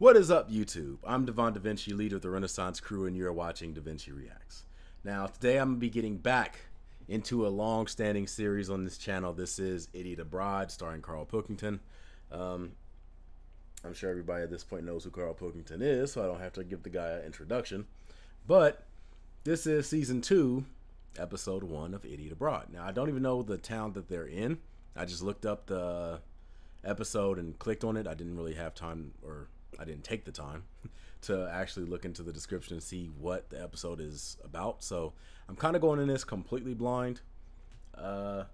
What is up, YouTube? I'm DaVinci, leader of the Renaissance crew, and you're watching DaVinci Reacts. Now, today I'm going to be getting back into a long-standing series on this channel. This is Idiot Abroad, starring Carl Pilkington. I'm sure everybody at this point knows who Carl Pilkington is, so I don't have to give the guy an introduction. But this is Season 2, Episode 1 of Idiot Abroad. Now, I don't even know the town that they're in. I just looked up the episode and clicked on it. I didn't really have time, or I didn't take the time to actually look into the description and see what the episode is about. So I'm kind of going in this completely blind. I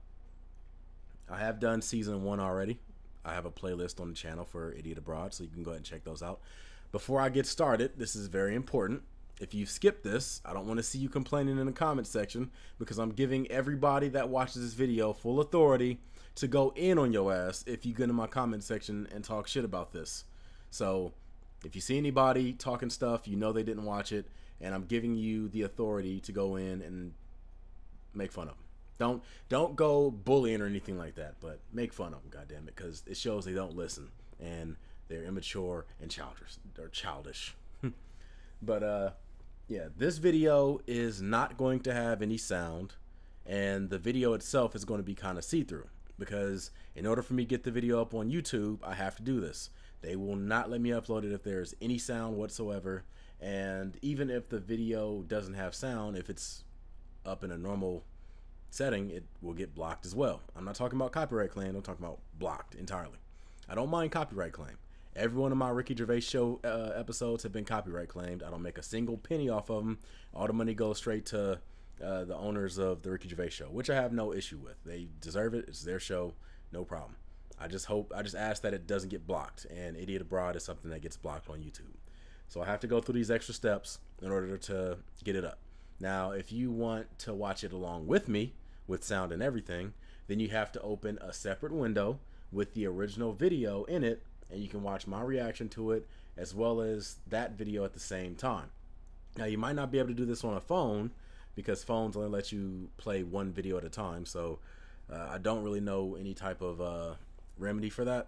have done Season 1 already. I have a playlist on the channel for Idiot Abroad, so you can go ahead and check those out. Before I get started, this is very important. If you skip this, I don't want to see you complaining in the comment section, because I'm giving everybody that watches this video full authority to go in on your ass if you get in my comment section and talk shit about this. So if you see anybody talking stuff, you know they didn't watch it, and I'm giving you the authority to go in and make fun of them. Don't go bullying or anything like that, but make fun of them, goddammit, because it shows they don't listen and they're immature and childish. But yeah, this video is not going to have any sound, and the video itself is going to be kind of see-through, because in order for me to get the video up on YouTube, I have to do this. They will not let me upload it if there's any sound whatsoever, and even if the video doesn't have sound, if it's up in a normal setting, it will get blocked as well. I'm not talking about copyright claim, I'm talking about blocked entirely. I don't mind copyright claim. Every one of my Ricky Gervais show episodes have been copyright claimed. I don't make a single penny off of them. All the money goes straight to the owners of the Ricky Gervais show, which I have no issue with. They deserve it. It's their show, no problem. I just ask that it doesn't get blocked, and Idiot Abroad is something that gets blocked on YouTube. So I have to go through these extra steps in order to get it up. Now, if you want to watch it along with me, with sound and everything, then you have to open a separate window with the original video in it, and you can watch my reaction to it as well as that video at the same time. Now, you might not be able to do this on a phone, because phones only let you play one video at a time, so I don't really know any type of remedy for that,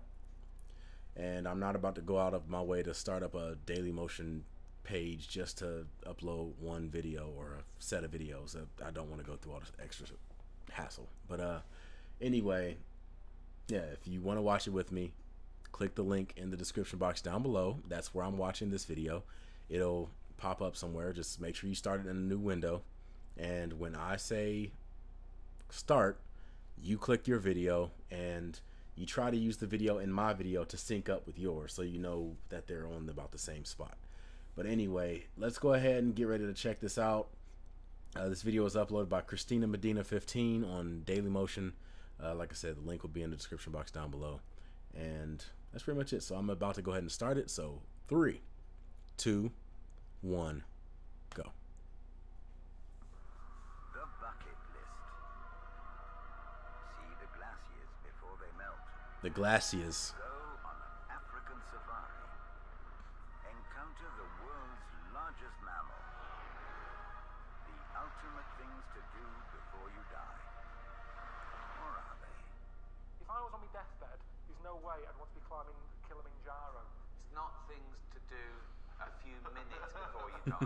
and I'm not about to go out of my way to start up a DailyMotion page just to upload one video or a set of videos. I don't want to go through all this extra hassle. But anyway, yeah, if you want to watch it with me, click the link in the description box down below. That's where I'm watching this video. It'll pop up somewhere. Just make sure you start it in a new window, and when I say start, you click your video and you try to use the video in my video to sync up with yours, so you know that they're on about the same spot. But anyway, let's go ahead and get ready to check this out. This video was uploaded by Christina Medina 15 on DailyMotion. Like I said, the link will be in the description box down below, and that's pretty much it. So I'm about to go ahead and start it. So 3, 2, 1, go. The bucket list. See the glaciers before they melt. The glaciers. Go on an African safari. Encounter the world's largest mammal. The ultimate things to do before you die. Or are they? If I was on my deathbed, there's no way I'd want to be climbing Kilimanjaro. It's not things to do a few minutes before you die.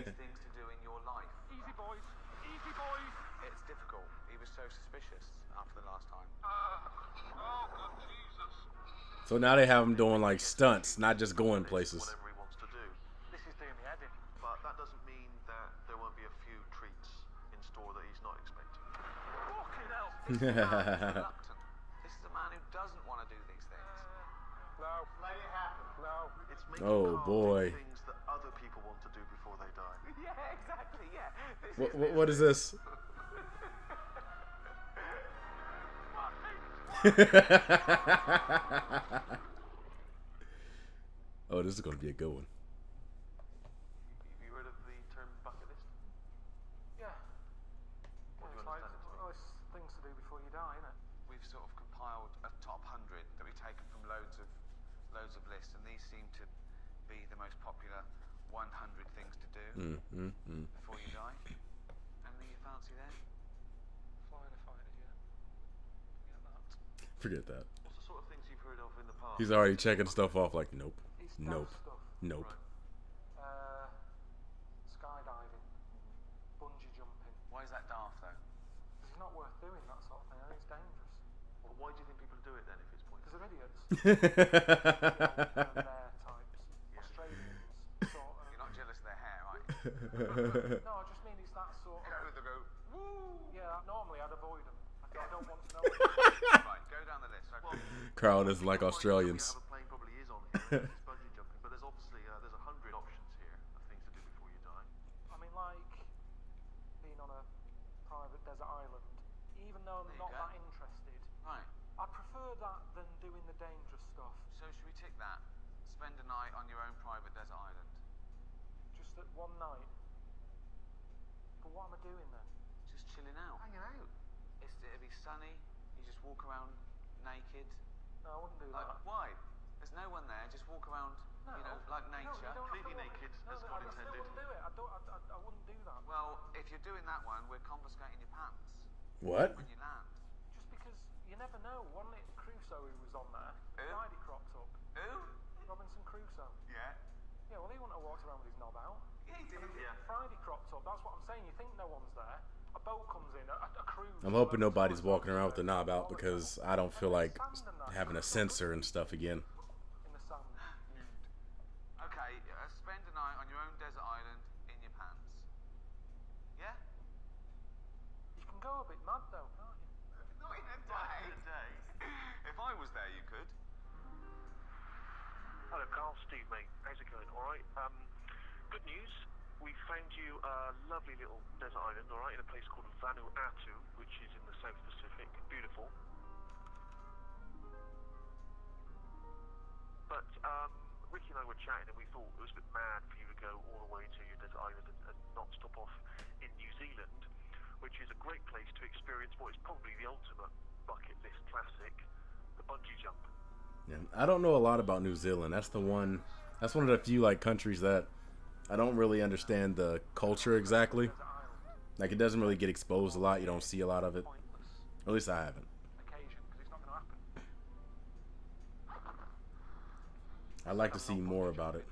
It's things to do in your life. Easy boys, easy boys. It's difficult. He was so suspicious after the last time. Oh, good Jesus. So now they have him doing like stunts, not just going places. Whatever he wants to do. This is doing me head in. But that doesn't mean that there won't be a few treats in store that he's not expecting. Fucking hell. This is a man who's reluctant. This is a man who doesn't want to do these things. No. Let it happen. No. It's making Oh, Carl boy. do things that other people want to do before they die. Yeah, exactly, yeah. What is this? Oh, this is going to be a good one. Have you heard of the term bucket list? Yeah. What do you It's like, understand it to mean? well, it's things to do before you die, isn't it? We've sort of compiled a top 100 that we've taken from loads of lists, and these seem to be the most popular 100 things to do before you die. Anything you fancy there? Flying a fighter jet. Forget that. Forget that. What's the sort of things you've heard of in the past? He's already checking stuff off like, nope. It's Nope. stuff. Nope. Skydiving, bungee jumping. Why is that daft though? Because it's not worth doing that sort of thing. I think it's dangerous. Well, why do you think people do it then if it's pointless? Because they're idiots. There types. Australians, sort of. You're not jealous of their hair, right? No, I just mean it's that sort of. They go, woo! Yeah, normally I'd avoid them. I don't want to know. Right, go down the list. Okay. Carl doesn't like Australians. The plane probably is on here. It's bungee jumping, but there's obviously there's 100 options here of things to do before you die. I mean, like being on a private desert island. Even though I'm There you not go. that interested, Right. I prefer that than doing the dangerous stuff. So should we tick that? Spend a night on your own private desert island. Just at one night. But what am I doing then? Just chilling out. Hanging out. It'll be sunny. You just walk around naked. No, I wouldn't do Like, that. why? There's no one there. Just walk around, No, you know, like no, you nature. don't have to Completely walk- naked, no, as but God I still intended. wouldn't do it. I wouldn't do that. Well, if you're doing that one, we're confiscating your pants What? when you land. Just because you never know. Wasn't it Crusoe who was on there? Who? Friday cropped up. Who? Robinson Crusoe. Yeah. Yeah, well, he wouldn't have walked around with his knob out. Yeah, he did. Yeah. Friday cropped up. That's what I'm saying. You think no one's there. A boat comes in, a cruise. I'm hoping nobody's walking around with the knob out because I don't feel like having a sensor and stuff again. In the sand. Okay, spend a night on your own desert island in your pants. Yeah? You can go a bit mad though, can't you? Not in a day. If I was there, you could. Hello, Carl. Steve, mate. How's it going? All right. Good news. We found you a lovely little desert island, all right, in a place called Vanuatu, which is in the South Pacific. Beautiful. But Ricky and I were chatting, and we thought it was a bit mad for you to go all the way to your desert island and not stop off in New Zealand, which is a great place to experience what is probably the ultimate bucket list classic, the bungee jump. Yeah, I don't know a lot about New Zealand. That's one of the few like countries that I don't really understand the culture exactly. Desert island. Like it doesn't really get exposed a lot. You don't see a lot of it. Pointless. At least I haven't. Occasion, because it's not going to happen. I'd like to see more about it.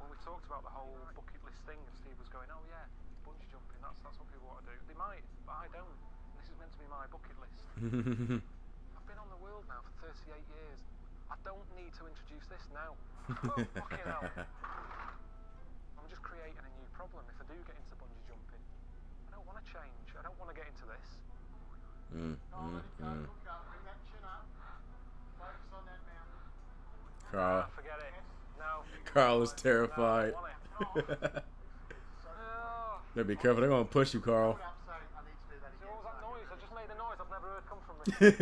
When we talked about the whole bucket list thing, and Steve was going, "Oh yeah, bungee jumping. That's what people want to do." They might, but I don't. This is meant to be my bucket list. I've been on the world now for 38 years. I don't need to introduce this now. Oh, fucking hell. I'm just creating a new problem if I do get into bungee jumping. I don't want to change. I don't want to get into this. Carl, Forget it. No. Carl is terrified. No, I want it. Oh. Better be careful. They're gonna push you, Carl. See, what was that noise? I just made a noise I've never heard come from me. There's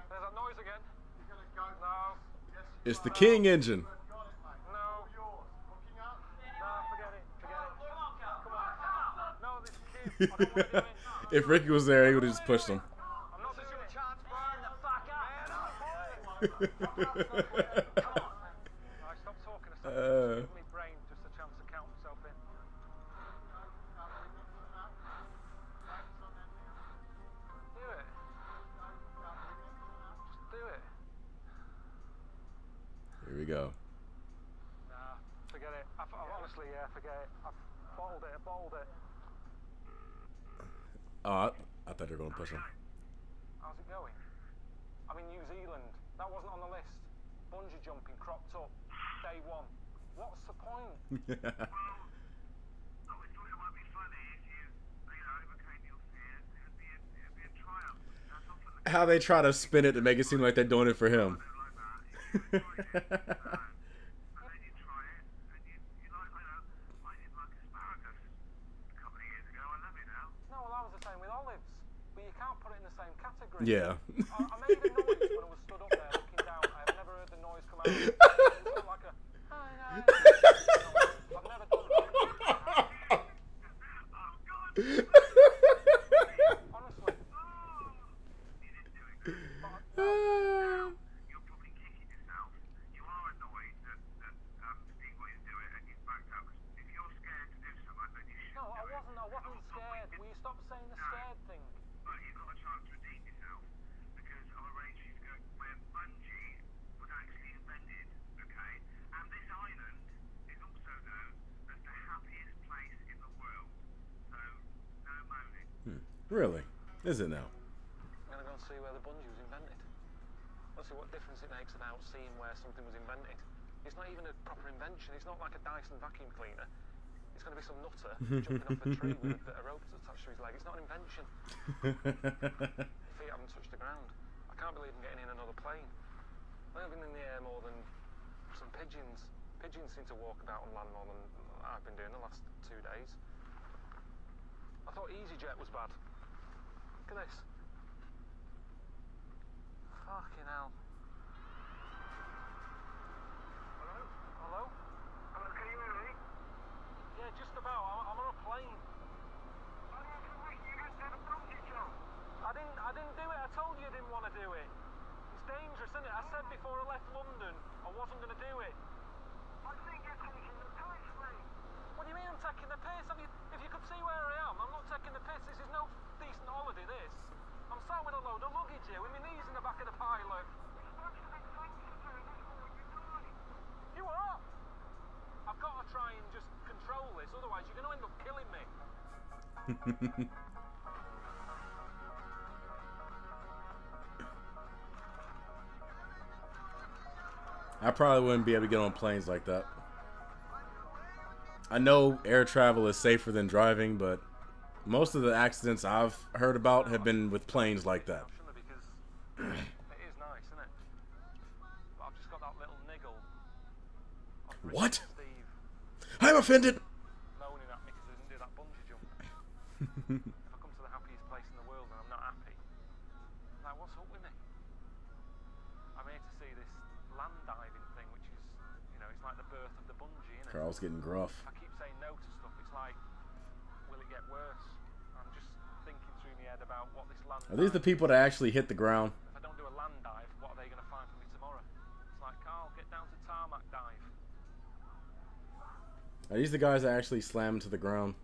that noise again. No. It's the King engine. No. No, forget it. Forget it. Come on. No, this is cute. I don't want to do it. If Ricky was there, he would have just pushed him. I'm not doing it. Chance, burn the fuck up. Alright, stop talking a second. Just give me brain just a chance to count myself in. Do it. Just do it. Here we go. Nah, forget it. Honestly, yeah, forget it. I've bottled it. Oh, I thought they were gonna push him. How's it going? I'm in New Zealand. That wasn't on the list. Bungee jumping cropped up. Day one. What's the point? How they try to spin it to make it seem like they're doing it for him. No, well, I was the same with olives. But you can't put it in the same category. Yeah. I made a noise when I was stood up there looking down. I've never heard the noise come out. It was like a... I've never done that. Honestly. You're probably kicking yourself. You are annoyed that Steve wanted to do it and you've backed out. If you're scared to do something, then you should. No, I wasn't scared. Will you stop saying the scared thing? But you've got a chance to redeem yourself because I'll arrange you to go where bungee was actually invented Really? Is it now? I'm going to go and see where the bungee was invented. Let's see what difference it makes about seeing where something was invented. It's not even a proper invention. It's not like a Dyson vacuum cleaner. It's going to be some nutter jumping off a tree with a rope attached to his leg. It's not an invention. Feet haven't touched the ground. I can't believe I'm getting in another plane. I've been in the air more than some pigeons. Pigeons seem to walk about and land more than I've been doing the last 2 days. I thought EasyJet was bad. Look at this. Fucking hell. Hello? Hello? Hello, can you hear me? Yeah, just about. I'm on a plane. I didn't you didn't do the bungee jump. I didn't do it. I told you I didn't want to do it. It's dangerous, isn't it? I said before I left London I wasn't going to do it. I think you're taking the piss, mate. What do you mean I'm taking the piss? If you could see where I am, I'm not taking the piss. This is no decent holiday, this. I'm sat with a load of luggage here with my knees in the back of the pilot. You are? I've got to try and just control this, otherwise you're going to end up killing me. I probably wouldn't be able to get on planes like that. I know air travel is safer than driving, but most of the accidents I've heard about have been with planes like that. Because it is nice, isn't it? But I've just got that little niggle. What? Steve I'm offended! moaning at me because I didn't do that bungee jump. If I come to the happiest place in the world and I'm not happy, like, what's up with me? I'm here to see this land diving thing, which is, you know, it's like the birth of the bungee, innit? Carl's getting gruff. I keep saying no to stuff. It's like, will it get worse? I'm just thinking through my head about what this land. Are these the people that actually hit the ground? If I don't do a land dive, what are they going to find for me tomorrow? It's like, Carl, get down to tarmac dive. Are these the guys that actually slammed to the ground?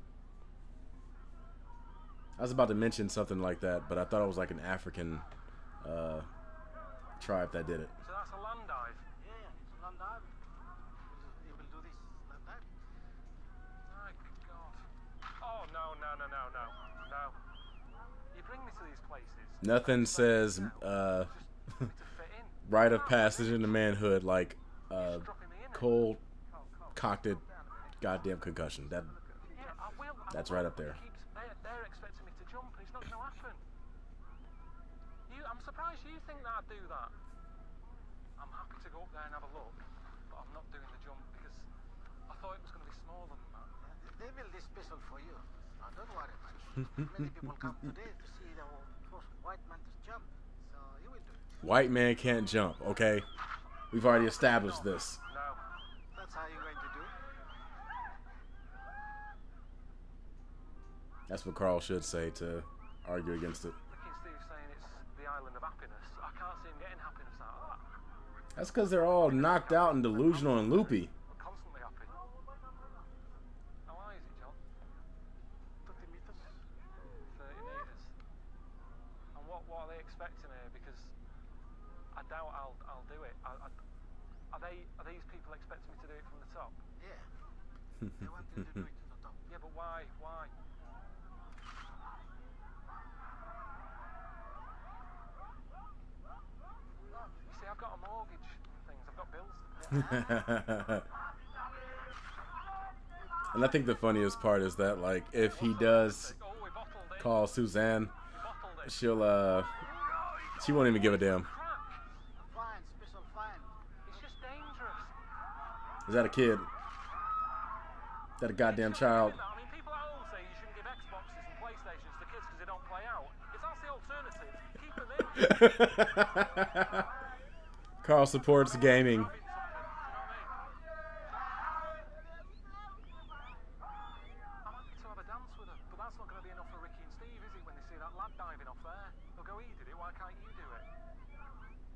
I was about to mention something like that, but I thought it was like an African tribe that did it. So that's a land dive. Yeah, it's a land dive. You will do this land dive. My God. Oh, no. You bring me to these places. Nothing says Just to fit in. rite of passage into manhood like Just dropping me in it. cold cocked goddamn concussion. Yeah, I will. That's right up there. They're expecting me to jump, and it's not going to happen. I'm surprised you think that I'd do that. I'm happy to go up there and have a look, but I'm not doing the jump because I thought it was going to be smaller than that. They build this special for you. Don't worry much. Many people come today to see the first white man to jump, so you will do it. White man can't jump, okay? We've already established this. No. That's how you're going to do. That's what Carl should say to argue against it. Ricky and Steve saying it's the island of happiness. I can't see him getting happiness out of that. That's because they're all knocked out and delusional and loopy. I'm constantly happy. How high is it, John? 30 meters. 30 metres. And what are they expecting here? Because I doubt I'll do it. Are these people expecting me to do it from the top? Yeah. They want you to do it to the top. Yeah, but why? You see, I've got a mortgage and things. I've got bills to pay. And I think the funniest part is that, like, if he does Oh, we bottled it. call Suzanne, Bottled it. she won't even give a damn. Crack. Fine, special fine. It's just dangerous. Is that a kid? Is that a goddamn child? I mean, people at home say you shouldn't give Xboxes and PlayStations to kids because they don't play out. If that's the alternative, keep them in. Carl supports gaming. Having something, you know what I mean? I'm happy to have a dance with them, but that's not going to be enough for Ricky and Steve, is it, when they see that lad diving off there? They'll go, he did it, why can't you do it?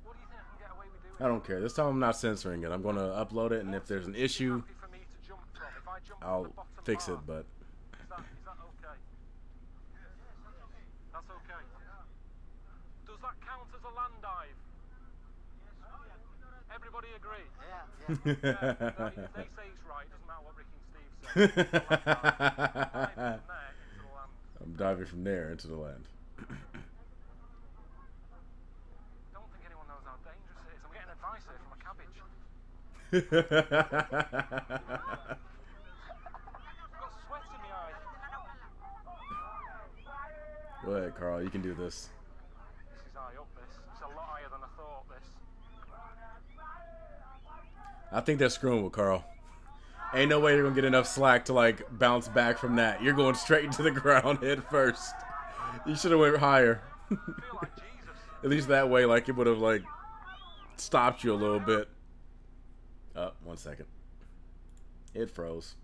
What do you think I can get away with doing? I don't care. This time I'm not censoring it. I'm going to upload it, and if there's an issue, Happy for me to jump from. If I jump from I'll the bottom fix it, bar, but is that okay? That's okay. Does that count as a land dive? Everybody agree? Yeah. If they say it's right, it doesn't matter what Ricky and Steve say. It's a land dive. Diving from there into the land. I'm diving from there into the land. Don't think anyone knows how dangerous it is. I'm getting advice here from a cabbage. I've got sweat in my eye. Go ahead, Carl. You can do this. This is high up, this. It's a lot higher than I thought, this. I think they're screwing with Carl. Ain't no way you're gonna get enough slack to like bounce back from that. You're going straight into the ground head first. You should have went higher. I feel like Jesus. At least that way, like it would have like stopped you a little bit. Oh, 1 second. It froze.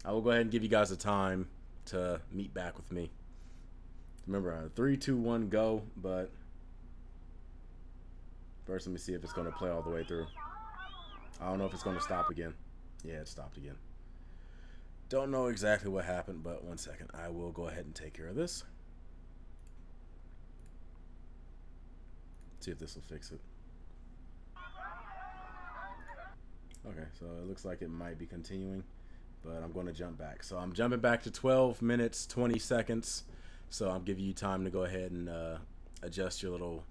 I will go ahead and give you guys a time to meet back with me. Remember, 3, 2, 1, go. But first, let me see if it's gonna play all the way through. I don't know if it's going to stop again. Yeah, it stopped again. Don't know exactly what happened, but 1 second. I will go ahead and take care of this. See if this will fix it. Okay, so it looks like it might be continuing, but I'm going to jump back. So I'm jumping back to 12 minutes, 20 seconds. So I'm giving you time to go ahead and adjust your little...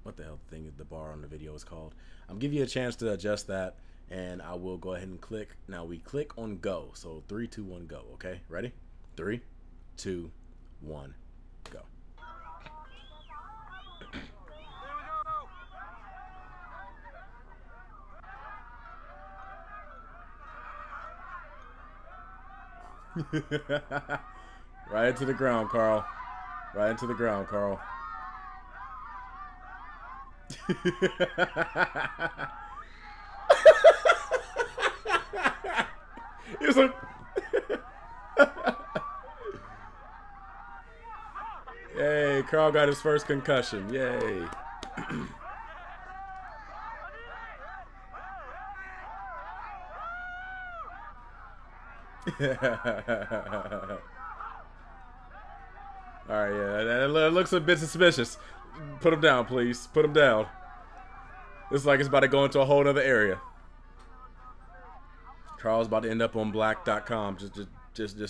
What the hell thing the bar on the video is called. I'm giving you a chance to adjust that, and I will go ahead and click. Now we click on go. So 3, 2, 1, go. Okay, ready? 3, 2, 1, go. Here we go. Right into the ground, Carl. Right into the ground, Carl. He was like, yay, Carl got his first concussion. Yay. Alright, yeah, that looks a bit suspicious. Put him down, please. Put him down. It's like it's about to go into a whole other area. Carl's about to end up on black.com. Just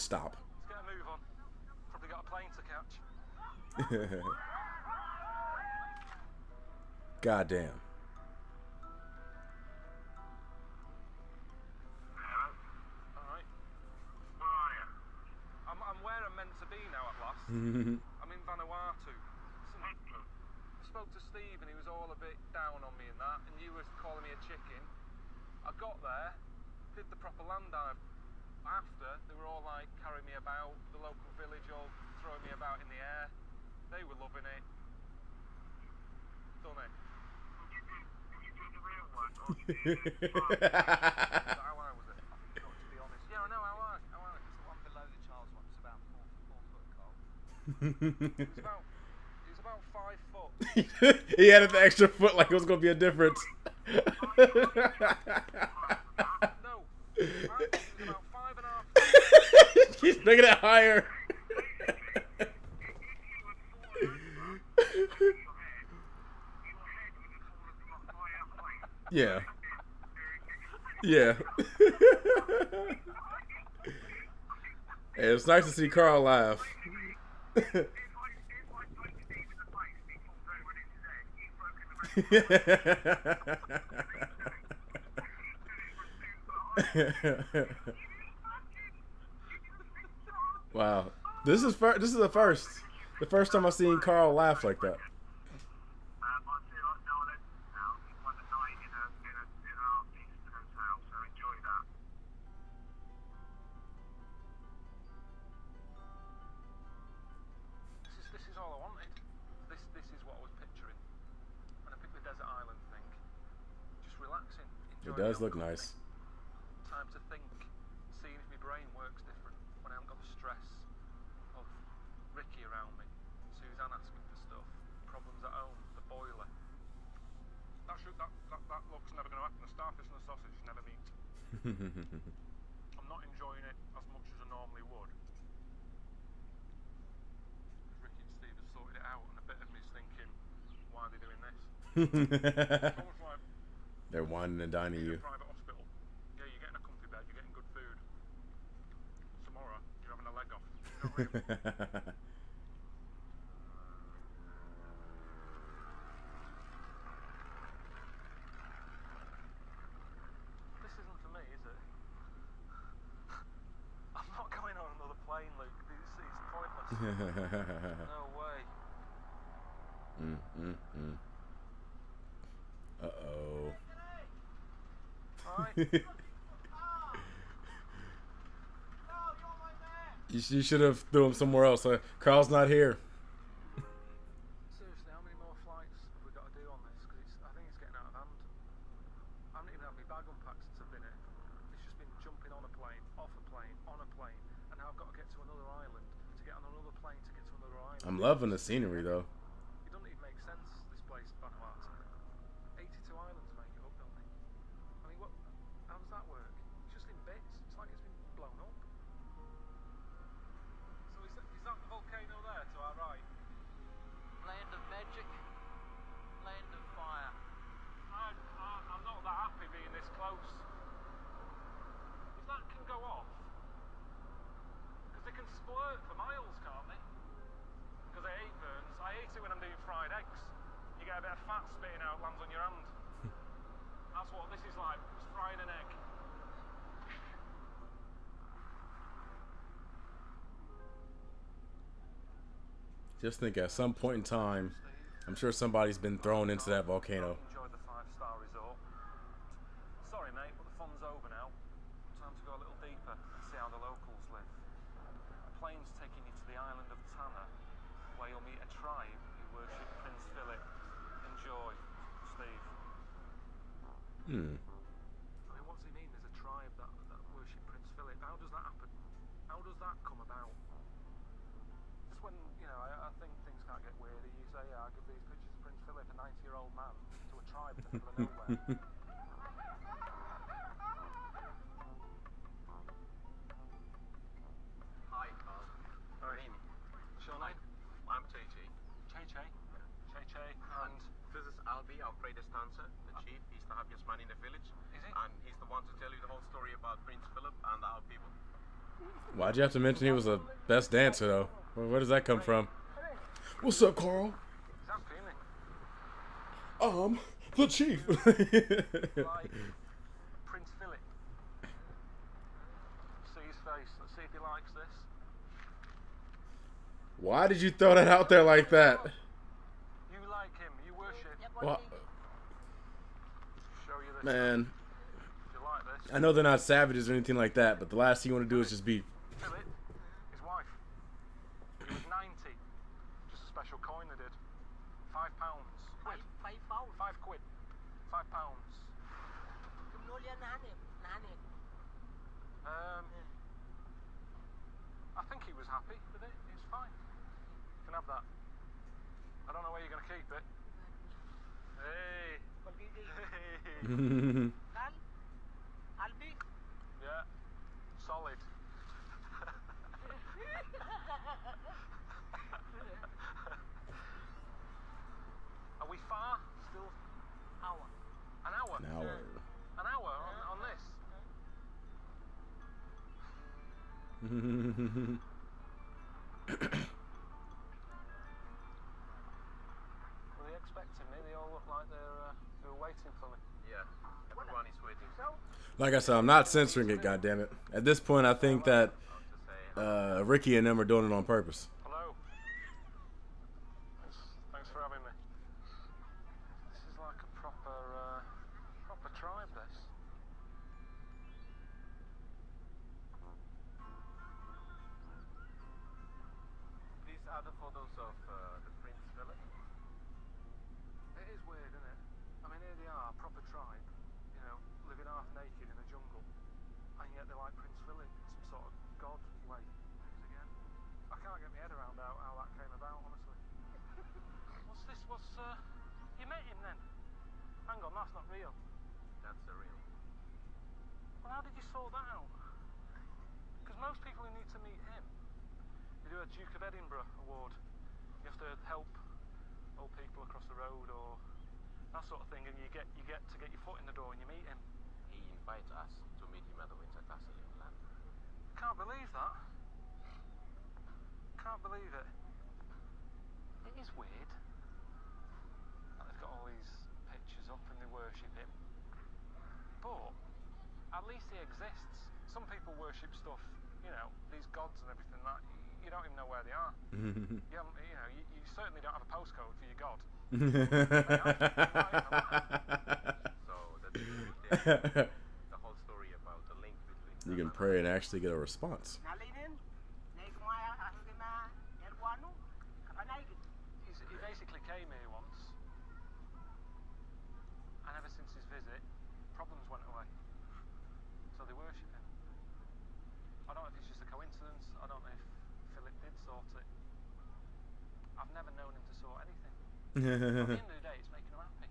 stop. Let's get a move on. Probably got a plane to catch. God damn. Alright. Where are you? I'm where I'm meant to be now at last. I'm in Vanuatu. I spoke to Steve and he was all a bit down on me and that, and you were calling me a chicken. I got there, did the proper land dive. After, they were all like carrying me about, the local village all throwing me about in the air. They were loving it. Done it. Did you do the real one? Or did How high was it? Not to be honest. Yeah, I know how high. How high? The one below the child's one was about 4 foot, Carl. It was about 5 foot. He added the extra foot like it was gonna be a difference. No. I think it was about 5.5 feet. He's making it higher. Yeah. Yeah. Hey, it's nice to see Carl laugh. Wow, this is the first. The first time I've seen Carl laugh like that. This is all I wanted. This is what I was picturing when I picked the desert island thing. Just relaxing. It does look nice. Time to think, seeing if my brain works different when I haven't got the stress of Ricky around me, Suzanne asking for stuff, problems at home, the boiler. That look's never going to happen. The starfish and the sausage never meet. I'm not enjoying it as much as I normally would. Ricky and Steve have sorted it out, and a bit of me's thinking, why are they doing this? It's almost like They're whining and dining you. private hospital. Yeah, you're getting a comfy bed, you're getting good food. Tomorrow, This isn't for me, is it? I'm not going on another plane, Luke. It's pointless. No way. Uh-oh. Alright. You should have threw him somewhere else. Carl's not here. Seriously, how many more flights have we got to do on this? Because I think it's getting out of hand. I haven't even had my bag unpacked since I've been here. It's just been jumping on a plane, off a plane, on a plane, and now I've got to get to another island to get on another plane to get to another island. I'm loving the scenery, though. It doesn't even make sense, this place, Vanuatu. 82 islands make it up, don't they? I mean, how does that work? It's just in bits. It's like it's been blown up. So is that the volcano there to our right? Land of magic, land of fire. I'm not that happy being this close. If that can go off, because they can splurt for miles, can't they? Because I hate burns. I hate it when I'm doing fried eggs. You get a bit of fat spitting out, lands on your hand. That's what this is like, just frying an egg. Just think at some point in time, I'm sure somebody's been thrown into that volcano. Enjoyed the 5-star resort. Sorry, mate, but the fun's over now. Time to go a little deeper and see how the locals live. A plane's taking you to the island of Tanna, where you'll meet a tribe who worship Prince Philip. Enjoy, Steve. I mean, what's he mean? There's a tribe that worship Prince Philip. How does that happen? How does that come about? Just when, you know, I think things can't get weirder, you say, yeah, I'll give these pictures of Prince Philip, a 90-year-old man, to a tribe in the middle of nowhere. Hi, Carl. Hi. What's your name? I'm Che. Che. Che. And This is Albi, our greatest dancer, the chief. He's the happiest man in the village. Is he? And he's the one to tell you the whole story about Prince Philip and our people. Why'd you have to mention he was the best dancer, though? Where does that come from? What's up, Carl? he's happy, isn't The chief. he? Like Prince Philip. See his face. Let's see if he likes this. Why did you throw that out there like that? You like him. You worship. Well, Show you this. man, Do you like this? I know they're not savages or anything like that, but the last thing you want to do is just be... Philip, his wife. He was 90. Just a special coin they did. £5. Quid. 5 pounds. 5 quid. £5. I think he was happy with it. It's fine. You can have that. I don't know where you're going to keep it. Hey. Hey. Albi. Yeah. Solid. Are we far? Still Hour. an hour? An hour. An hour on this? Were they expecting me? They all look like they were waiting for me. Yeah, everyone is waiting. Like I said, I'm not censoring it, goddammit. At this point, I think that Ricky and them are doing it on purpose. Hello. Thanks for having me. This is like a proper tribe, this. These are the photos of the Prince Philip. It is weird, isn't it? I mean, here they are, proper tribe, you know, living half naked in a jungle, and yet they're like Prince Philip, some sort of god way. Again, I can't get my head around how that came about, honestly. What's this? You met him then? Hang on, that's not real. That's the real. Well, how did you sort that out? Because most people who need to meet him, they do a Duke of Edinburgh award. You have to help old people across the road or that sort of thing, and you get to get your foot in the door and you meet him. He invites us to meet him at the Winter Castle in London. Can't believe that. can't believe it. It is weird that they've got all these pictures up and they worship him. But at least he exists. Some people worship stuff, you know, these gods and everything that you don't even know where they are. You certainly don't have a postcode for your god. So that's the whole story about the link between. You can pray and actually get a response. He basically came here once, and ever since his visit, problems went away. So they worship him. I don't know if it's just a coincidence. I don't know if Philip did sort it. I've never known him to sort anything. At the end of the day, it's making them happy.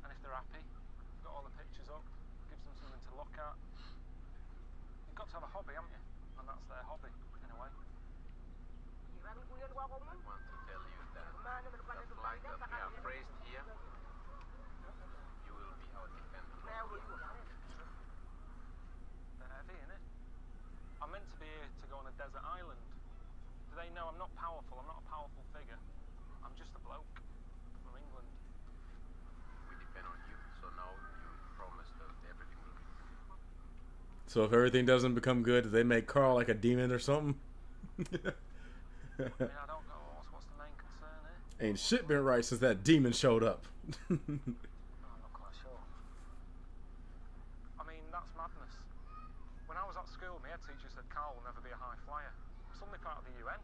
And if they're happy, got all the pictures up, gives them something to look at. You've got to have a hobby, haven't you? And that's their hobby, in a way. I want to tell you that the flag that we have raised here, you will be our defender. They're heavy, innit? I'm meant to be here to go on a desert island. Do they know I'm not powerful? I'm not a powerful figure. I'm just a bloke from England. We depend on you, so now you promised us everything will be good. So if everything doesn't become good, do they make Carl like a demon or something? I mean, I don't know. What's the main concern here? Ain't shit been right since that demon showed up. I'm not quite sure. I mean, that's madness. When I was at school, my head teacher said Carl will never be a high flyer. I'm suddenly part of the UN.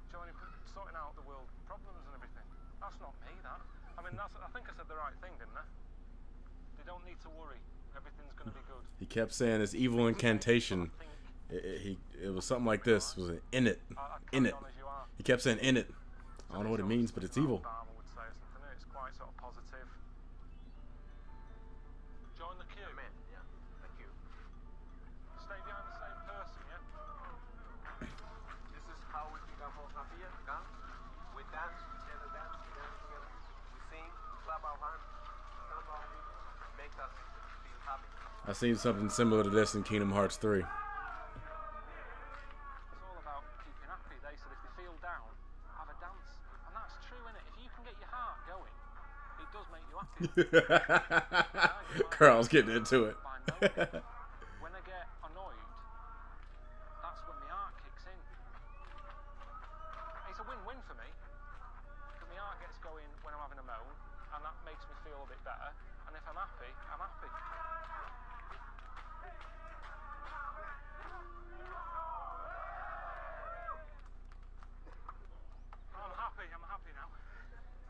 Joining, sorting out the world problems and everything. That's not me, that. I mean, I think I said the right thing, didn't I? They don't need to worry. Everything's going to be good. He kept saying this evil incantation. It was something like this. Was it in it? In it. He kept saying in it. I don't know what it means, but it's evil. It's quite sort of positive. Join the queue. Amen. Yeah, thank you. Stay behind the same person, yeah? This is how we become more happier. Come, we dance together, we sing, clap our hands, stamp our feet, makes us feel happy. I seen something similar to this in Kingdom Hearts 3. It's all about keeping happy. They said if they feel down, have a dance. And that's true, innit? If you can get your heart going, it does make you happy. Carl's getting into it. When I get annoyed, that's when my heart kicks in. It's a win-win for me. Because my heart gets going when I'm having a moan, and that makes me feel a bit better. And if I'm happy, I'm happy. I'm happy now.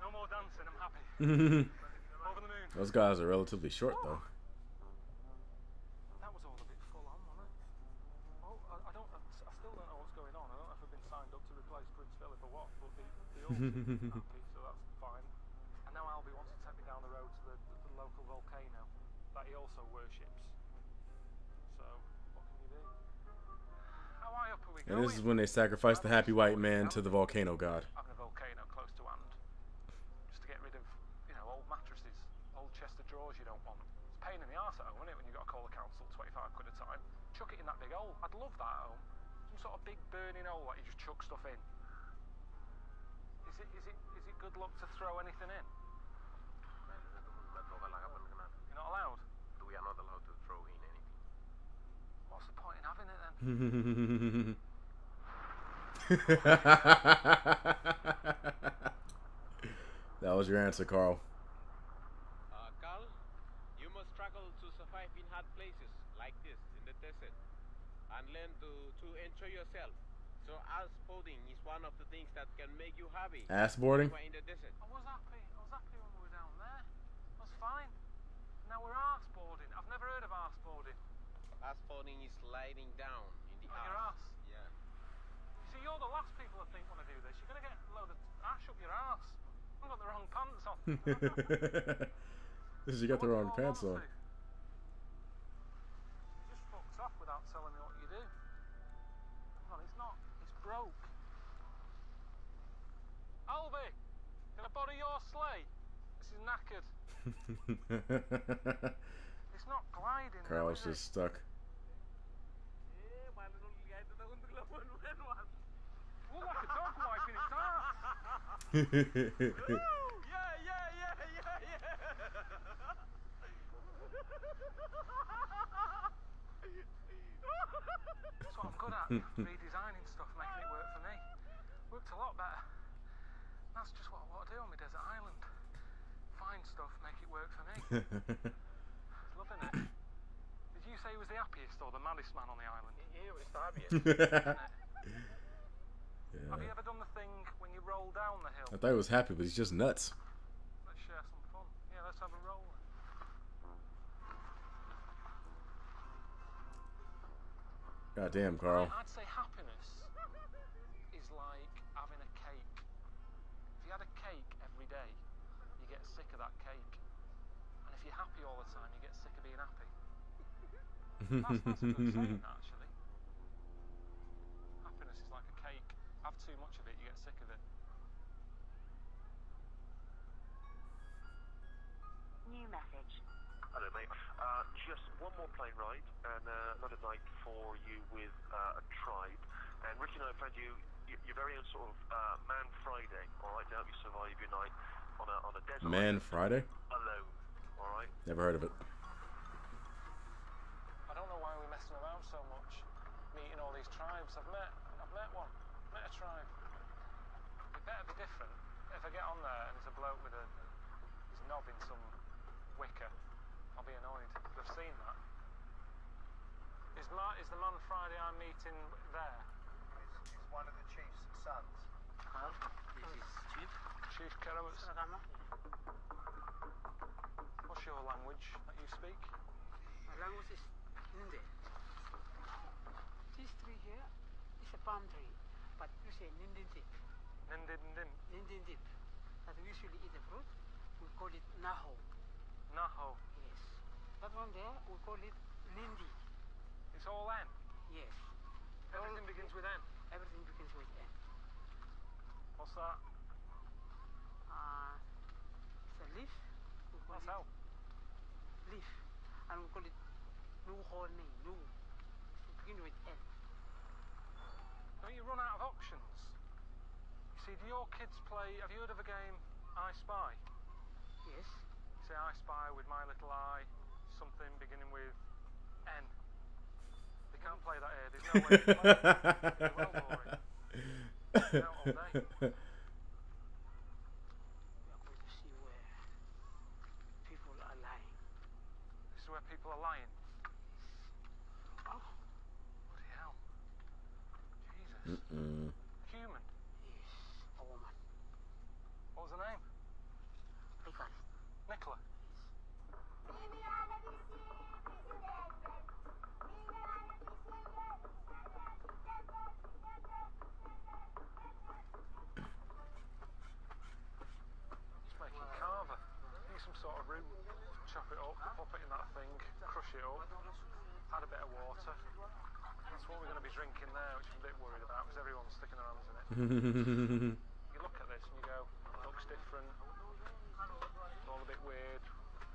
No more dancing, I'm happy. Over the moon. Those guys are relatively short, though. That was all a bit full on, wasn't it? Oh, I still don't know what's going on. I don't know if I've been signed up to replace Prince Philip or what, but they all seem happy, so that's fine. And now Albie wants to take me down the road to the local volcano that he also worships. So, what can you do? How high up are we going? And this is when they sacrifice the happy white man to the volcano god. Having a volcano close to hand, just to get rid of, you know, old mattresses, old chest of drawers you don't want. It's a pain in the arse at home, isn't it, when you've got to call the council 25 quid a time. Chuck it in that big hole. I'd love that at home. Some sort of big burning hole that you just chuck stuff in. Is it good luck to throw anything in? You're not allowed? We are not allowed to throw in anything. What's the point in having it then? That was your answer, Carl. Carl, you must struggle to survive in hard places like this in the desert and learn to enjoy yourself. So ass boarding is one of the things that can make you happy. Ass boarding? In the desert. I was happy when we were down there. I was fine. Now we're arse boarding. I've never heard of arse boarding. Ass boarding is sliding down in the On your arse? Yeah. You see, you're the last people I think want to do this. You're going to get a load of ash up your arse. I've got the wrong pants on. You got the wrong pants on. You just fucked off without telling me what you do. Come on, it's not. It's broke. Albie, can I borrow your sleigh? This is knackered. It's not gliding. Carl's now, is just stuck. it? Yeah, yeah, yeah, yeah, yeah. That's what I'm good at, redesigning stuff, making it work for me. Worked a lot better. That's just what I want to do on my desert island. Find stuff, make it work for me. Loving it. Did you say he was the happiest or the maddest man on the island? He was the happiest. Yeah. Have you ever done the thing when you roll down the hill? I thought he was happy, but he's just nuts. Let's share some fun. Yeah, let's have a roll. God damn, Carl. I'd say happiness is like having a cake. If you had a cake every day, you get sick of that cake. And if you're happy all the time, you get sick of being happy. That's a good saying, actually. Happiness is like a cake. Have too much of it, you get sick of it. New message. Hello, mate. Just one more plane ride and another night for you with a tribe. And Ricky and I found you your very own sort of Man Friday, all right, to help you survive your night on a desert Man island Friday? alone, all right? Never heard of it. I don't know why we're messing around so much, meeting all these tribes. I've met one, met a tribe. It better be different. If I get on there and there's a bloke with he's knobbing some wicker, I'll be annoyed. I've seen that. Is the Man Friday I'm meeting there? He's one of the chief's sons. This is Chief. Chief Keramus. Rama. What's your language that you speak? My language is Hindi. This tree here is a palm tree, but you say Nindintip. Nindindim. Nindintip. That we usually eat the fruit. We call it Naho. Naho. Yes. That one there, we call it Nindi. It's all N. Yes. Everything begins with N. Everything begins with N. What's that? It's a leaf. We call That's it help. leaf. And we call it Nuhone. Nu. It begins with N. Don't you run out of options? You see, do your kids play... Have you heard of a game, I Spy? Yes. Say I Spy with my little eye, something beginning with N. They can't play that here. There's no way to play it. It's well boring. They're out all day. We are going to see where people are lying. This is where people are lying. Oh, Bloody hell. Jesus. Human. yes. A woman. What was her name? Nicola. Nicola. Just making carver. Need some sort of root. Chop it up, pop it in that thing, crush it up, add a bit of water. That's what we're going to be drinking there, which I'm a bit worried about because everyone's sticking their hands in it. You look at this and you go, looks different, it's all a bit weird,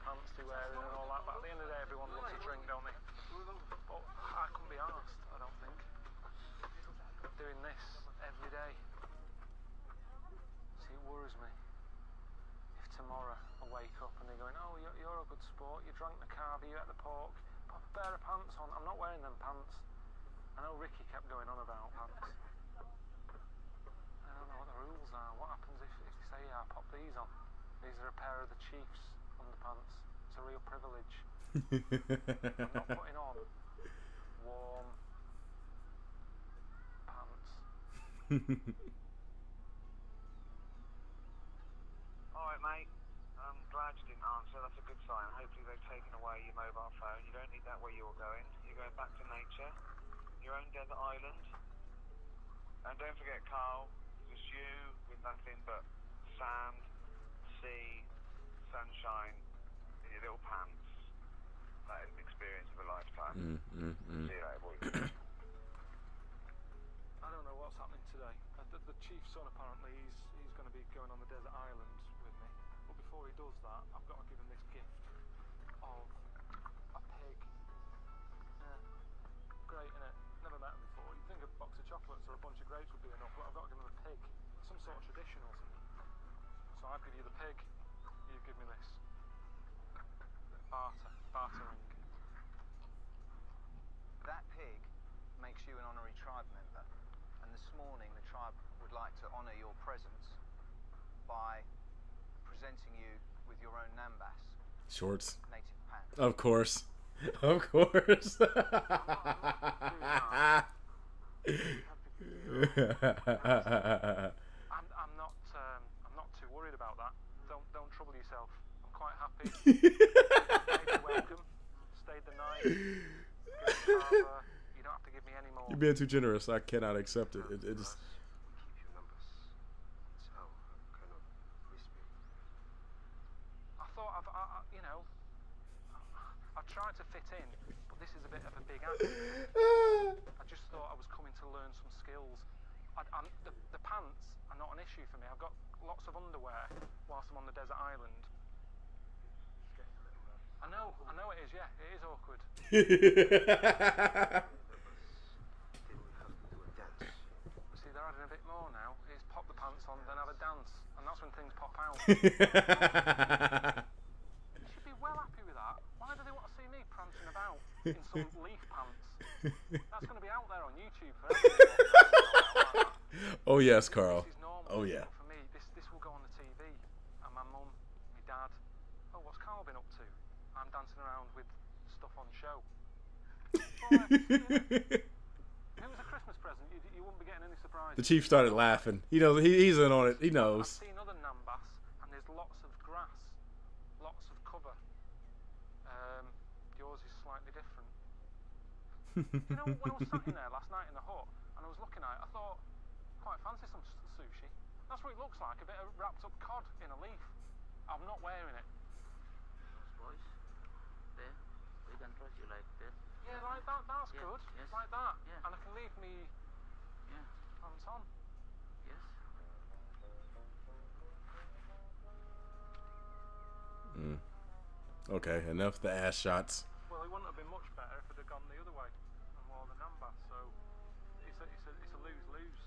pants they're wearing and all that, but at the end of the day everyone loves a drink, don't they? But I couldn't be arsed, I don't think, doing this every day. See, it worries me. If tomorrow I wake up and they're going, oh, you're a good sport, you drank the carver, you ate the pork, pop a pair of pants on. I'm not wearing them pants. I know Ricky kept going on about pants. I don't know what the rules are. What happens if they say, yeah, I pop these on? These are a pair of the chief's underpants. It's a real privilege. I'm not putting on warm pants. Alright, mate. I'm glad you didn't answer. That's a good sign. Hopefully they've taken away your mobile phone. You don't need that where you're going. You're going back to nature, your own desert island. And don't forget, Carl, just you with nothing but sand, sea, sunshine, in your little pants. That is an experience of a lifetime. See you later, boys. I don't know what's happening today. The chief's son, apparently, he's going to be going on the desert island with me. But before he does that, I've got to give him this gift of a pig. Yeah. Great, innit? Never met him before. You'd think a box of chocolates or a bunch of grapes would be enough, but I've got to give him a pig. Some sort of tradition or something. So I'll give you the pig, you give me this. Bartering. That pig makes you an honorary tribe member, and this morning the tribe would like to honour your presence by presenting you with your own nambas. Shorts. Native pants. Of course. Of course. I'm not too worried about that. Don't trouble yourself. I'm quite happy. Made you welcome. Stayed the night. You don't have to give me any more. You're being too generous. I cannot accept it. It just. Keep your numbers. It's how kind of respect. I thought I've tried to fit in, but this is a bit of a big act. I just thought I was coming to learn some skills. The pants are not an issue for me. I've got lots of underwear whilst I'm on the desert island. I know it is, yeah, it is awkward. Then we have to do a dance. See, they're adding a bit more now. It's pop the pants on, then have a dance, and that's when things pop out. You should be well happy with that. Why do they want to see me prancing about in some leaf pants? That's going to be out there on YouTube for everyone. Oh yes, Carl. This is normal. Oh yeah. For me, this will go on the TV, and my mum, my dad. Oh, what's Carl been up to? I'm dancing around with stuff on show. It was a Christmas present. You wouldn't be getting any surprises. The chief started laughing. He knows. He's in on it. He knows. I've seen other nambas, and there's lots of grass, lots of cover. Yours is slightly different. You know, when I was sat in there last night in the hut, and I was looking at it, I thought, quite fancy some sushi. That's what it looks like, a bit of wrapped up cod in a leaf. I'm not wearing it. Those boys, there, we can trust you like this. Yeah, like that, that's Yeah, good. yes. Like that. Yeah. And I can leave me Yeah, pants on. yes. Okay, enough the ass shots. Well, it wouldn't have been much better if it had gone the other way and wore the namba, so it's a lose-lose.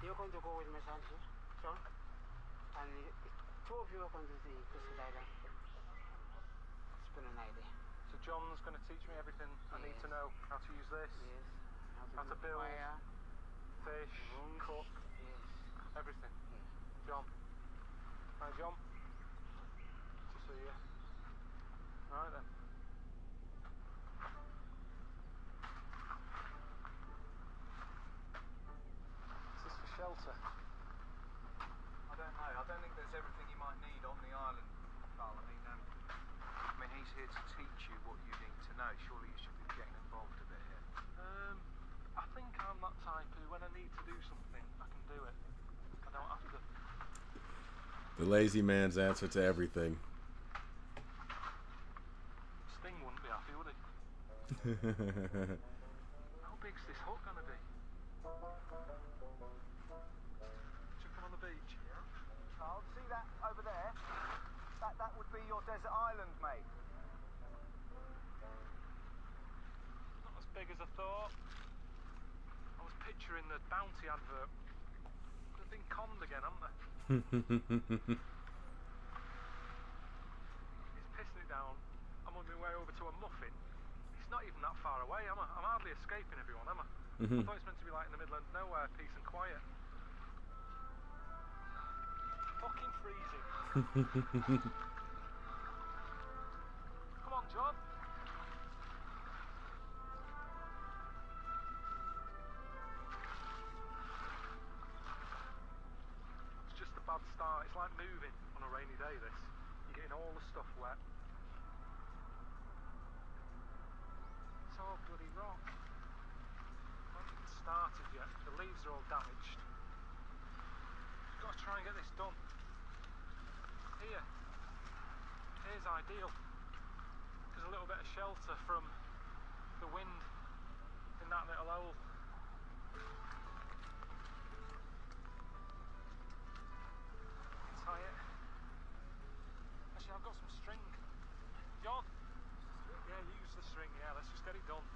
You're going to go with my son, son? And two of you are going to the Desert Island. Spend a night there. So John's going to teach me everything I need to know. How to use this, Yes. how to build, Fire. fish, cook, Yes. everything. John. Hi, John. Good to see you. Right then. Is this for shelter? I don't know. I don't think there's everything you might need on the island, Carl. I mean, he's here to teach you what you need to know. Surely you should be getting involved a bit here. I think I'm that type who, when I need to do something, I can do it. I don't have to. The lazy man's answer to everything. Sting wouldn't be happy, would he? How big's this hut gonna be? Should we come on the beach? Yeah. Carl, see that over there? That would be your desert island, mate. Not as big as I thought. I was picturing the Bounty advert. They've been conned again, haven't they? It's pissing it down. I'm on my way over to a muffin. It's not even that far away, am I? I'm hardly escaping everyone, am I? I thought it's meant to be like in the middle of nowhere, peace and quiet. Fucking freezing. Come on, John. It's just a bad start. It's like moving on a rainy day, this. You're getting all the stuff wet. It's all bloody rock. I haven't even started yet. The leaves are all damaged. Got to try and get this done. Here. ideal. There's a little bit of shelter from the wind in that little hole. Tie it. Actually, I've got some string. John? Yeah, use the string, yeah, let's just get it done.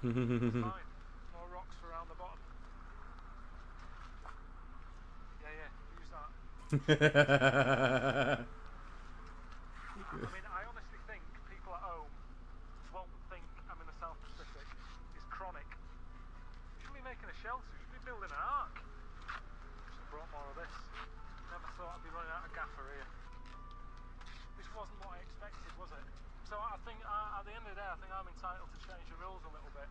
It's fine. More rocks for around the bottom. Yeah, use that. I mean, I honestly think people at home won't think I'm in the South Pacific. It's chronic. We shouldn't be making a shelter, we should be building an ark. Should have brought more of this. Never thought I'd be running out of gaffer here. This wasn't what I expected, was it? So I think, at the end of the day, I think I'm entitled to change the rules a little bit.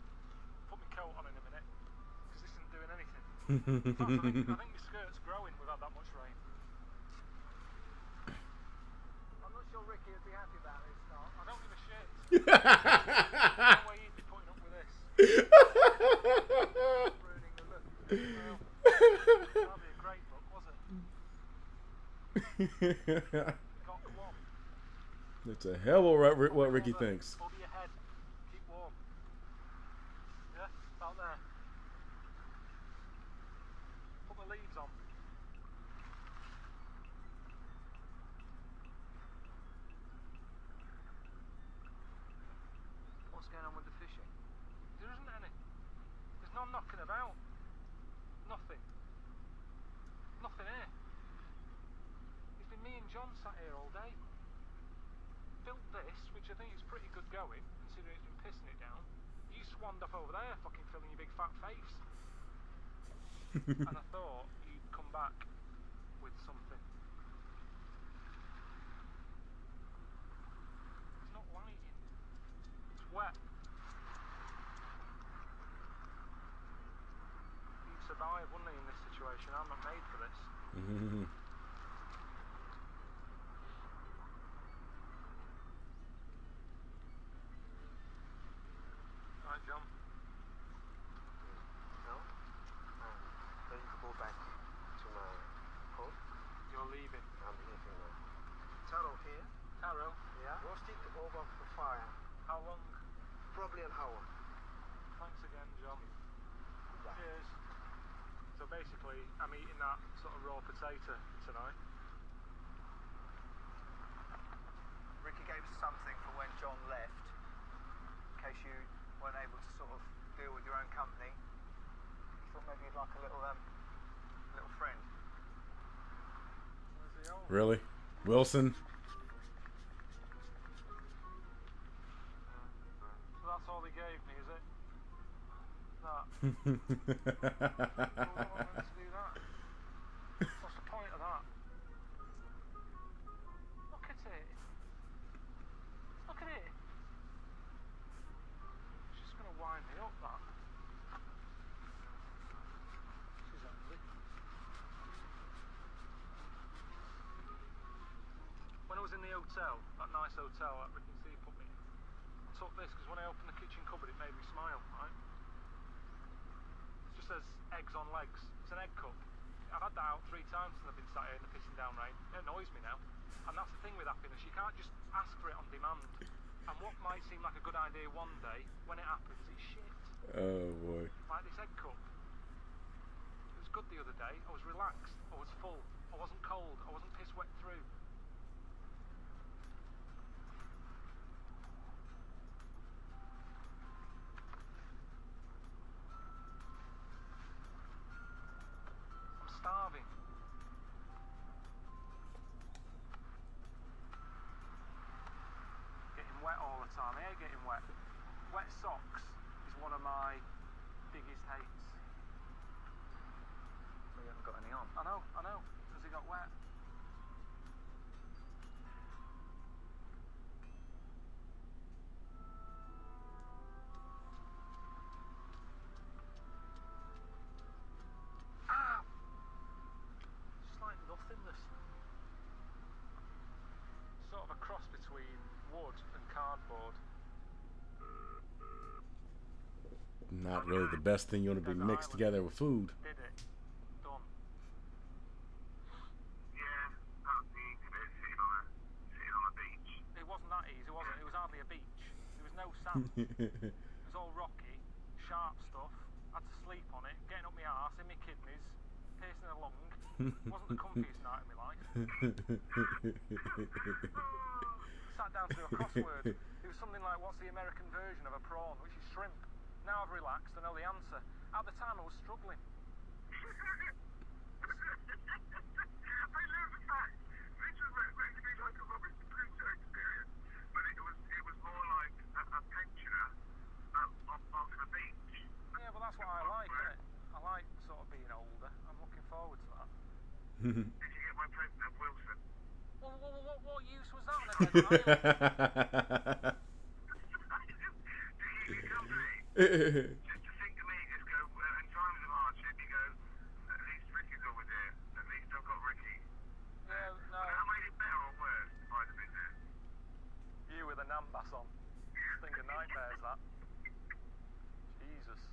Put my coat on in a minute, because this isn't doing anything. In fact, I think my skirt's growing. We've had that much rain. I'm not sure Ricky would be happy about this, no. I don't give a shit. No way he'd be putting up with this. Ruining the look. Well, that'd be a great look, was it? Got the one. It's a hell of what Ricky thinks. Over your head. Keep warm. Yeah, out there. Put the leaves on. What's going on with the fishing? There isn't any. There's none knocking about. Nothing. Nothing here. It's been me and John sat here all day. Built this, which I think is pretty good going, considering it's been pissing it down. You swanned off over there, fucking filling your big fat face. And I thought you'd come back with something. It's not lighting. It's wet. You'd survive, wouldn't he, in this situation? I'm not made for this. Right, John. No? Ready to go back to my home? You're leaving. I'm leaving now. Taro here? Taro? Yeah? Roast it over the fire. How long? Probably an hour. Thanks again, John. Right. Cheers. So basically, I'm eating that sort of raw potato tonight. Ricky gave us something for when John left, in case you weren't able to sort of deal with your own company. He thought maybe you'd like a little friend. Where's the old? Really? Wilson? So that's all he gave me, is it? That. Well, I don't want him to do that. What's the point of that? Look at it. Look at it. She's just going to wind me up, that. She's angry. When I was in the hotel, that nice hotel that Rick and Steve put me in, I took this because when I opened the kitchen cupboard it made me smile, right? It just says eggs on legs. It's an egg cup. I've had that out 3 times since I've been sat here in the pissing down rain. It annoys me now. And that's the thing with happiness, you can't just ask for it on demand. And what might seem like a good idea one day, when it happens, it's shit. Oh boy. Like this egg cup. It was good the other day. I was relaxed. I was full. I wasn't cold. I wasn't piss wet through. I'm starving. Getting wet all the time. I hate getting wet. Wet socks is one of my biggest hates. So you haven't got any on. I know, because it got wet. Ah! Just like nothingness. Sort of a cross between wood and cardboard. Not really the best thing you want to be mixed together with food. Did it? Done. Yeah, that was the easy bit, sitting on a beach. It wasn't that sand. It was all rocky, sharp stuff. Had to sleep on it, getting up my arse, in my kidneys, piercing a lung. Wasn't the comfiest night of my life. Sat down to do a crossword. It was something like, what's the American version of a prawn, which is shrimp. Now I've relaxed, I know the answer. At the time I was struggling. I love the fact this was meant to be like a Robinson Crusoe experience, but it was more like a pensioner on the beach. Yeah, well that's what I like, innit? I like sort of being older. I'm looking forward to that. Did you get my present of Wilson? Well, what use was that on a desert island? You come to me, just to think of me, just go, in times of hardship, you go, at least Ricky's always here. At least I've got Ricky. Yeah, no. I made it better or worse if I'd have been there. You with a Nambas on. Thing of nightmares, that. Jesus.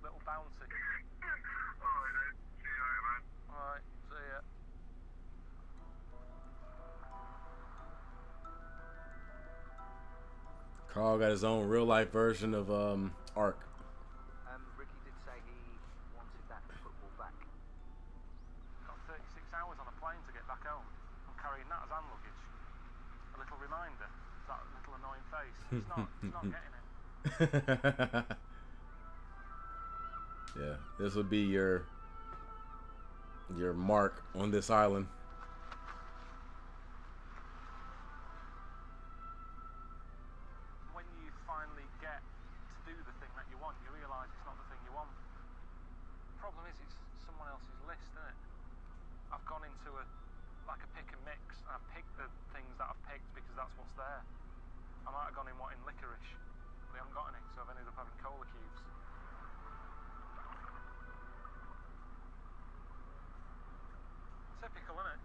Little bouncy. Alright then, see you later, man. Alright, see ya. Carl got his own real life version of Ark. Ricky did say he wanted that football back. Got 36 hours on a plane to get back home. I'm carrying that as hand luggage. A little reminder. That little annoying face. It's not getting it. Yeah, this would be your mark on this island. When you finally get to do the thing that you want, you realise it's not the thing you want. The problem is it's someone else's list, isn't it? I've gone into a pick and mix, and I've picked the things that I've picked because that's what's there. I might have gone in wanting licorice, but they haven't got any, so I've ended up having cola cubes. Typical, innit?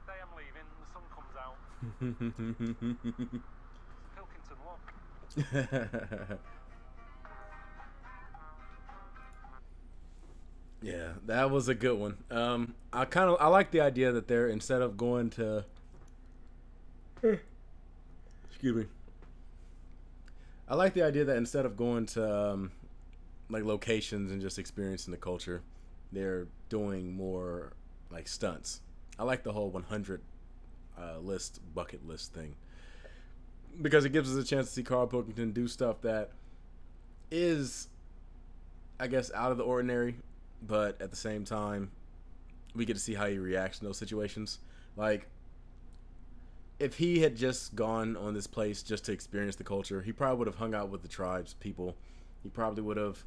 Day I'm leaving, the sun comes out. Pilkington look. Yeah, that was a good one. I like the idea that they're, instead of going to excuse me. I like the idea that instead of going to like locations and just experiencing the culture, they're doing more like stunts. I like the whole 100 bucket list thing, because it gives us a chance to see Carl Pilkington do stuff that is, I guess, out of the ordinary, but at the same time we get to see how he reacts in those situations. Like, if he had just gone on this place just to experience the culture, he probably would have hung out with the tribes people. He probably would have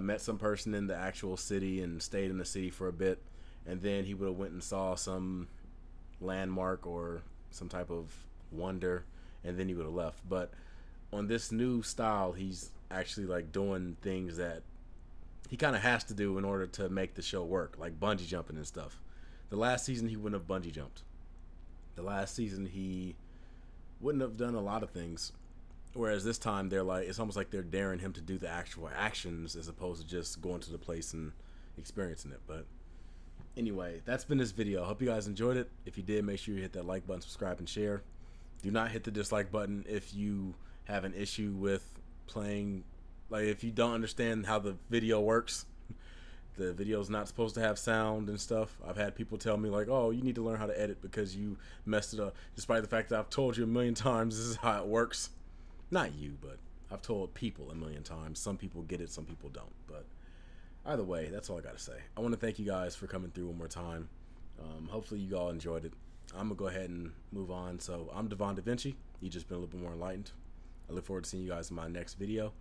met some person in the actual city and stayed in the city for a bit, and then he would have went and saw some landmark or some type of wonder, and then he would have left. But on this new style, he's actually like doing things that he kind of has to do in order to make the show work, like bungee jumping and stuff. The last season he wouldn't have bungee jumped. The last season he wouldn't have done a lot of things, whereas this time they're like, it's almost like they're daring him to do the actual actions as opposed to just going to the place and experiencing it. But anyway, that's been this video. I hope you guys enjoyed it. If you did, make sure you hit that like button, subscribe, and share. Do not hit the dislike button if you have an issue with playing, like if you don't understand how the video works. The video's not supposed to have sound and stuff. I've had people tell me like, oh, you need to learn how to edit because you messed it up, despite the fact that I've told you a million times this is how it works. Not you, but I've told people a million times. Some people get it, some people don't. But either way, that's all I gotta say. I want to thank you guys for coming through one more time. Hopefully you all enjoyed it. I'm gonna go ahead and move on. So I'm DaVinci. You've just been a little bit more enlightened. I look forward to seeing you guys in my next video.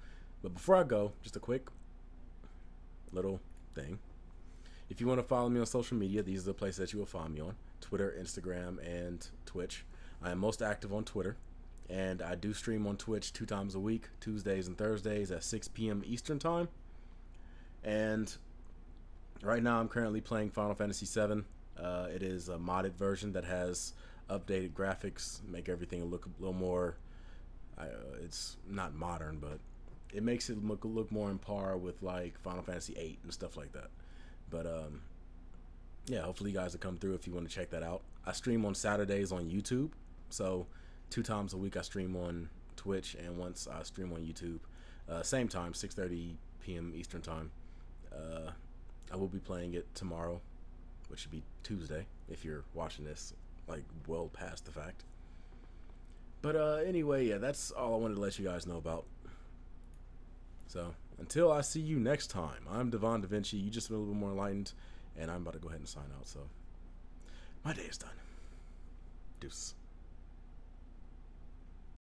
But before I go, just a quick little thing. If you want to follow me on social media, these are the places that you will find me on: Twitter, Instagram, and Twitch. I am most active on Twitter, and I do stream on Twitch 2 times a week, Tuesdays and Thursdays at 6 p.m. Eastern time. And right now I'm currently playing Final Fantasy VII. It is a modded version that has updated graphics, make everything look a little more, it's not modern, but it makes it look more in par with like Final Fantasy VIII and stuff like that. But yeah, hopefully you guys will come through if you want to check that out. I stream on Saturdays on YouTube, so 2 times a week I stream on Twitch and once I stream on YouTube. Same time, 6:30 p.m. Eastern time. I will be playing it tomorrow, which should be Tuesday if you're watching this like well past the fact. But anyway, yeah, that's all I wanted to let you guys know about. So until I see you next time, I'm DaVinci. You just been a little bit more enlightened, and I'm about to go ahead and sign out. So my day is done. Deuce.